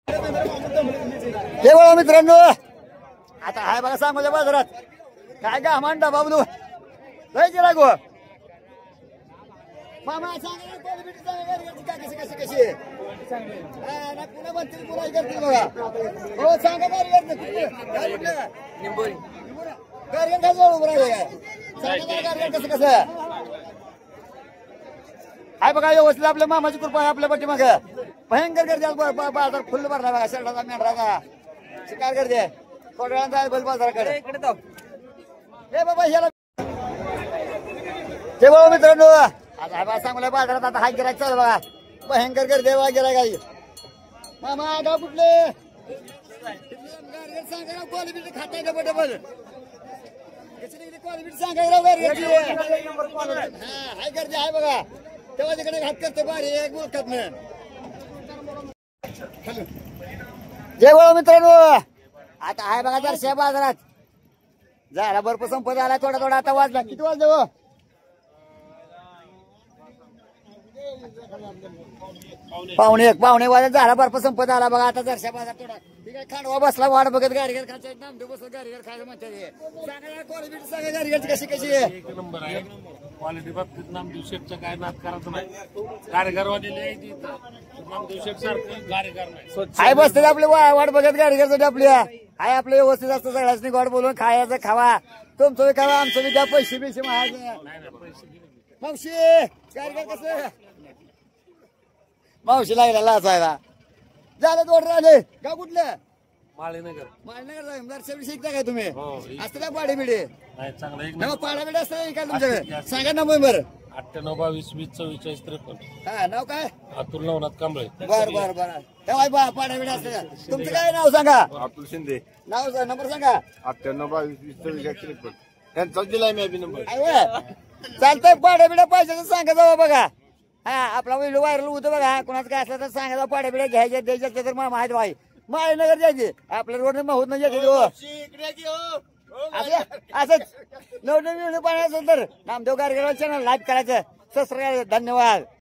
हे बघा मित्रांनो, आता हाय बघा सांगोल्या बाजारात काय का मांडा बाबलू लय गेला गो मामा सांगा क्वालिटी सांगा काय कशी कशी कशी ना पुन्हा म्हणतील पुन्हा करतील बघा हो सांगा गाडी निंबोरी गाडी काय उभं राहिले सांगा गाडी कसं कसं हाय बघा व्यवस्थित आपल्या मामाची कृपा आहे आपल्या पाठीमाग भयंकर गर्दी बाजार फुल भरला बघा शेरडाचा मेंढराचा शिकार गर्दी थोड्या वेळानं जाय बैल बाजाराकडे हे बाबा ह्याला ते बघा मित्रांनो आता हाय बघा सांगूया बाजारात आता हाय गिरायक चालू बघा भयंकर गर्दी बघा गिरायक मामा गाव कुठले सांगा क्वालिटी खाताय डबल डबल क्वालिटी सांगा हाय गर्दी आहे बघा तेव्हा तिकडे घात करते बारी एक बोलतात ना जय बोला मित्रांनो आता आहे बघा जरशा बाजारात झाला बर्फ संपत आला थोडा थोडा आता वाजला किती वाजले हो पावणे वाजत झाला बर्फ संपत आला बघा आता जरशा बाजार थोडा तिकडे खांडवा बसला वाट बघत गाडीगर खायचं नामदेव बसला गाडीगर खायचं म्हणते सांगा क्वालिटी सांगा गाडीगरची कशी कशी आहे एक नंबर आहे क्वालिटी बाबतीत नामदेव शेठचं काय नाद करायचं नाही कारेगरवाले नामदेव शेठ सारखं कारेगर नाही हाय बसते आपले वाट बघत गाडीगरसाठी आपली हाय आपलं व्यवस्थित असतं सगळ्यांनी गोड बोलून खायचं खावा तुमचं बी खावा आमचं बी द्या पैसे बिशे मावशी गाडीगर कसं मावशी लागला लाचायला झालं दोड राहिले का कुठलं माळीनगर दर्शन शिकता काय तुम्ही असतं का पाडी बिडे पाडा बिडे असतं काय तुमच्याकडे सांगा ना बरं 9822204453 हा नाव काय अतुल नवनाथ कांबळे बर बर बर तेव्हा पाडा बिडे असतं तुमचं काय नाव सांगा अतुल शिंदे नाव नंबर सांगा 9822204453 त्यांचा दिलाय मी अभि नंबर चालतंय पाड्या बिड्या पाहिजे तर सांगा जावा बघा हा आपला व्हिडिओ व्हायरल होतो बघा कोणाचं काय असलं तर सांगा जावा पाड्या बिड्या घ्यायच्या द्यायच्या तर मला माहिती व्हाय माळीनगर जायचे आपल्या रोड होत नाही असंच नवनवीन व्हिडिओ पाहिजे असेल तर नामदेव गारगेवाल चॅनल लाईक करायचं सबस्क्राईब धन्यवाद.